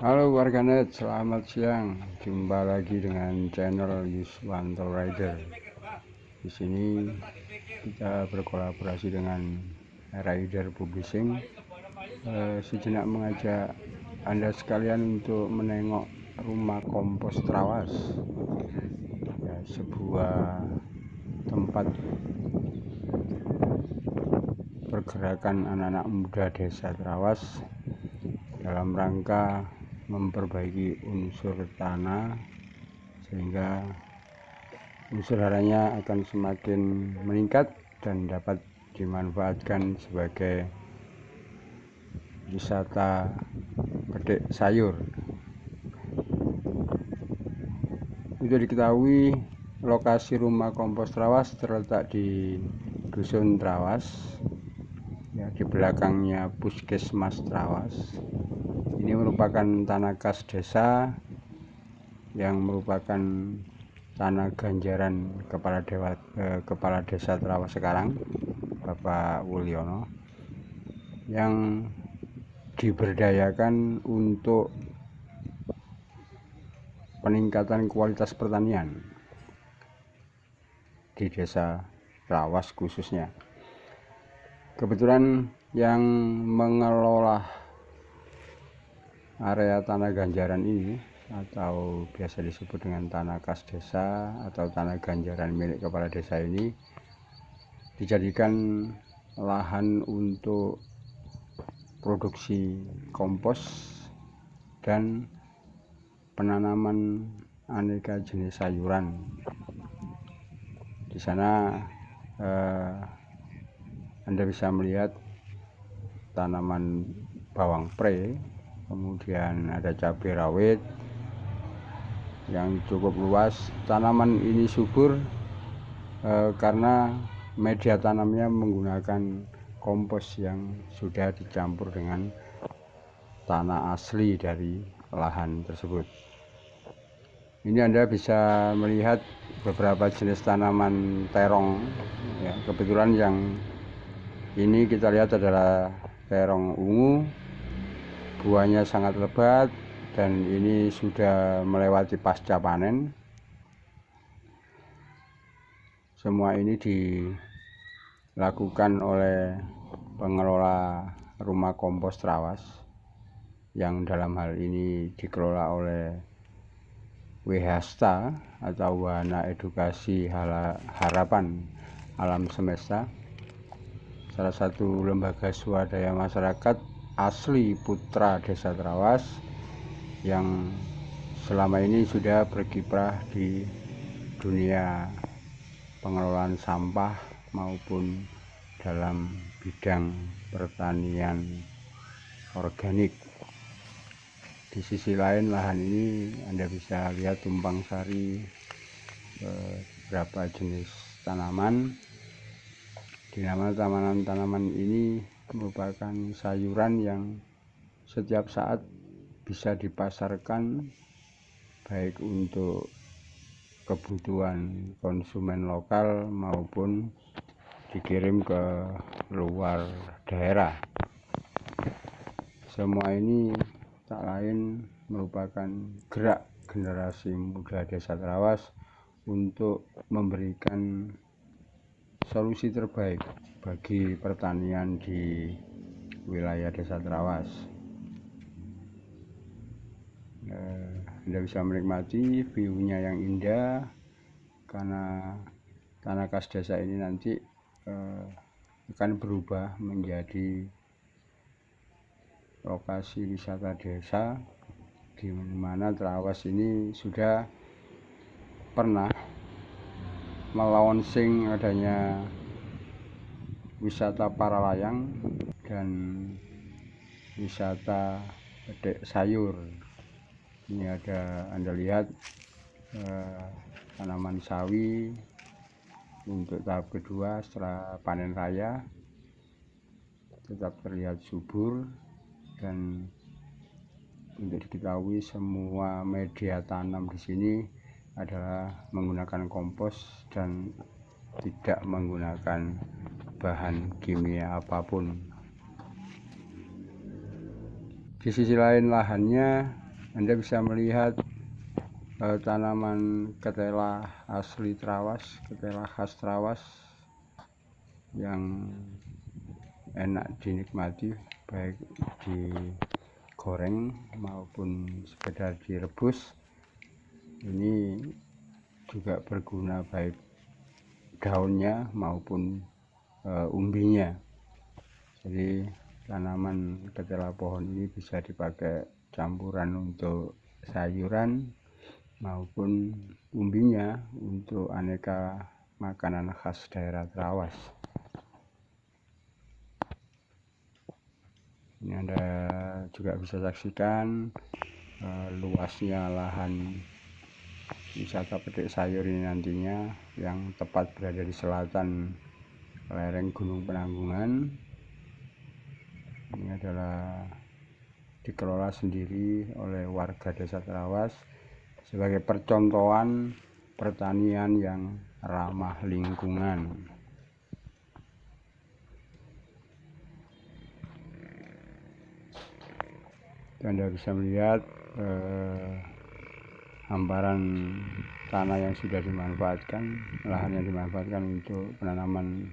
Halo warganet, selamat siang. Jumpa lagi dengan channel Yuswanto Rider. Di sini kita berkolaborasi dengan Rider Publishing. Sejenak mengajak Anda sekalian untuk menengok rumah kompos Trawas. Ya, sebuah tempat pergerakan anak-anak muda desa Trawas dalam rangka memperbaiki unsur tanah sehingga unsur haranya akan semakin meningkat dan dapat dimanfaatkan sebagai wisata petik sayur. Untuk diketahui, lokasi rumah kompos Trawas terletak di Dusun Trawas, ya, di belakangnya Puskesmas Trawas. Ini merupakan tanah kas desa yang merupakan tanah ganjaran kepala desa Trawas sekarang, Bapak Wulyono, yang diberdayakan untuk peningkatan kualitas pertanian di desa Trawas khususnya. Kebetulan yang mengelola area tanah ganjaran ini, atau biasa disebut dengan tanah kas desa atau tanah ganjaran milik kepala desa ini, dijadikan lahan untuk produksi kompos dan penanaman aneka jenis sayuran. Di sana Anda bisa melihat tanaman bawang pre, kemudian ada cabai rawit yang cukup luas. Tanaman ini subur karena media tanamnya menggunakan kompos yang sudah dicampur dengan tanah asli dari lahan tersebut. Ini Anda bisa melihat beberapa jenis tanaman terong, ya. Kebetulan yang ini kita lihat adalah terong ungu, buahnya sangat lebat dan ini sudah melewati pasca panen. Semua ini dilakukan oleh pengelola rumah kompos Trawas, yang dalam hal ini dikelola oleh WHasta atau Wahana Edukasi Harapan Alam Semesta, salah satu lembaga swadaya masyarakat asli putra desa Trawas yang selama ini sudah berkiprah di dunia pengelolaan sampah maupun dalam bidang pertanian organik. Di sisi lain lahan ini Anda bisa lihat tumpang sari beberapa jenis tanaman, di mana tanaman ini merupakan sayuran yang setiap saat bisa dipasarkan baik untuk kebutuhan konsumen lokal maupun dikirim ke luar daerah. Semua ini tak lain merupakan gerak generasi muda desa Trawas untuk memberikan solusi terbaik bagi pertanian di wilayah desa Trawas. Anda bisa menikmati view-nya yang indah karena tanah kas desa ini nanti akan berubah menjadi lokasi wisata desa, di mana Trawas ini sudah pernah melaunching adanya wisata para layang dan wisata petik sayur. Ini ada Anda lihat tanaman sawi untuk tahap kedua setelah panen raya tetap terlihat subur, dan untuk diketahui semua media tanam di sini adalah menggunakan kompos dan tidak menggunakan bahan kimia apapun. Di sisi lain lahannya Anda bisa melihat tanaman ketela asli Trawas, ketela khas Trawas yang enak dinikmati, baik digoreng maupun sekedar direbus. Ini juga berguna baik daunnya maupun umbinya. Jadi tanaman ketela pohon ini bisa dipakai campuran untuk sayuran maupun umbinya untuk aneka makanan khas daerah Trawas. Ini Anda juga bisa saksikan luasnya lahan wisata petik sayur ini nantinya, yang tepat berada di selatan lereng Gunung Penanggungan. Ini adalah dikelola sendiri oleh warga desa Trawas sebagai percontohan pertanian yang ramah lingkungan. Anda bisa melihat hamparan tanah yang sudah dimanfaatkan, lahan yang dimanfaatkan untuk penanaman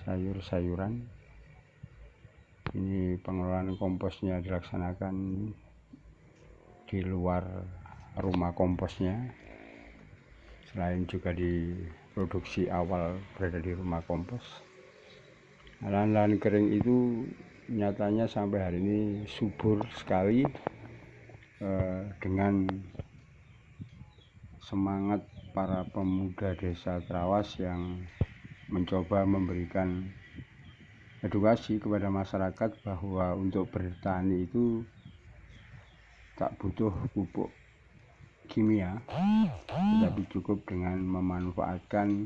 sayur-sayuran. Ini pengelolaan komposnya dilaksanakan di luar rumah komposnya, selain juga diproduksi awal berada di rumah kompos. Lahan-lahan kering itu nyatanya sampai hari ini subur sekali, dengan semangat para pemuda desa Trawas yang mencoba memberikan edukasi kepada masyarakat bahwa untuk bertani itu tak butuh pupuk kimia, tetapi cukup dengan memanfaatkan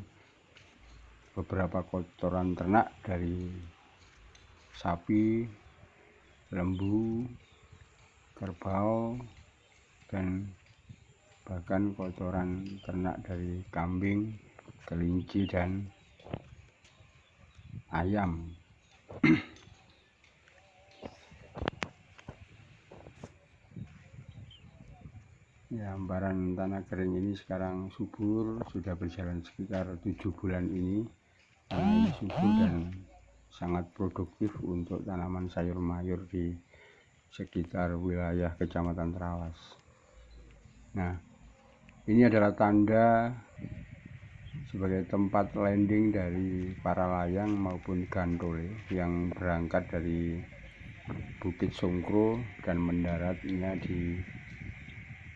beberapa kotoran ternak dari sapi, lembu, kerbau, dan bahkan kotoran ternak dari kambing, kelinci, dan ayam. Ya, hamparan tanah kering ini sekarang subur, sudah berjalan sekitar 7 bulan ini. Tanah ini subur dan sangat produktif untuk tanaman sayur mayur di sekitar wilayah Kecamatan Trawas. Nah, ini adalah tanda sebagai tempat landing dari para layang maupun gantole yang berangkat dari Bukit Songkro dan mendaratnya di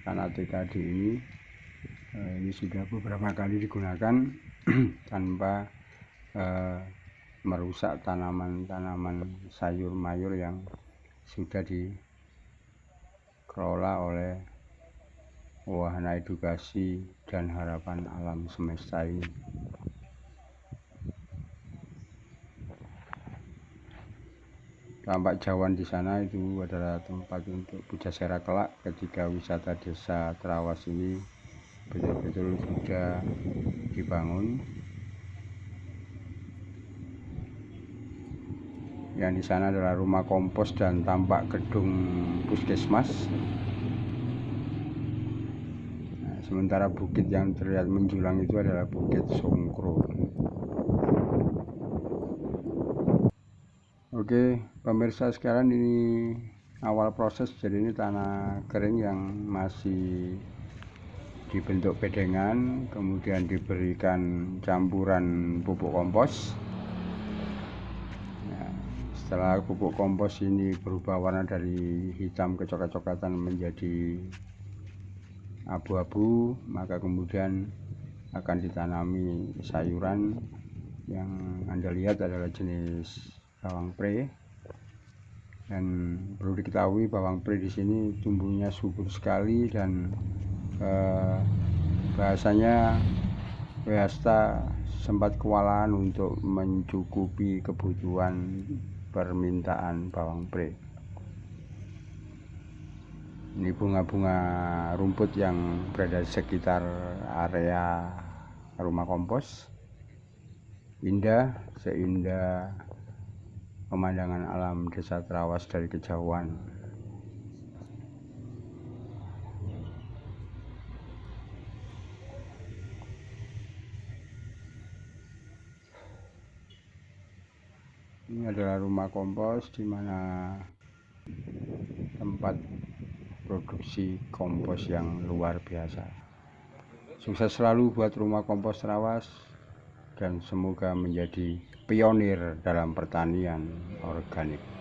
tanah TKD ini. Ini sudah beberapa kali digunakan tanpa merusak tanaman-tanaman sayur mayur yang sudah dikelola oleh Wahana Edukasi dan Harapan Alam Semesta ini. Tampak Jawan di sana itu adalah tempat untuk pujasera kelak ketika wisata desa Trawas ini betul-betul sudah dibangun. Yang di sana adalah rumah kompos dan tampak gedung puskesmas. Nah, sementara bukit yang terlihat menjulang itu adalah Bukit Songkro. Oke, pemirsa sekalian, ini awal proses. Jadi ini tanah kering yang masih dibentuk bedengan, kemudian diberikan campuran pupuk kompos. Nah, setelah pupuk kompos ini berubah warna dari hitam kecoklat-coklatan menjadi abu-abu, maka kemudian akan ditanami sayuran yang Anda lihat adalah jenis bawang pre. Dan perlu diketahui bawang pre di sini tumbuhnya subur sekali dan bahasanya Wehasta sempat kewalahan untuk mencukupi kebutuhan permintaan bawang pre. Ini bunga-bunga rumput yang berada di sekitar area rumah kompos. Indah, seindah pemandangan alam desa Trawas dari kejauhan. adalah rumah kompos di mana tempat produksi kompos yang luar biasa. Sukses selalu buat rumah kompos Trawas dan semoga menjadi pionir dalam pertanian organik.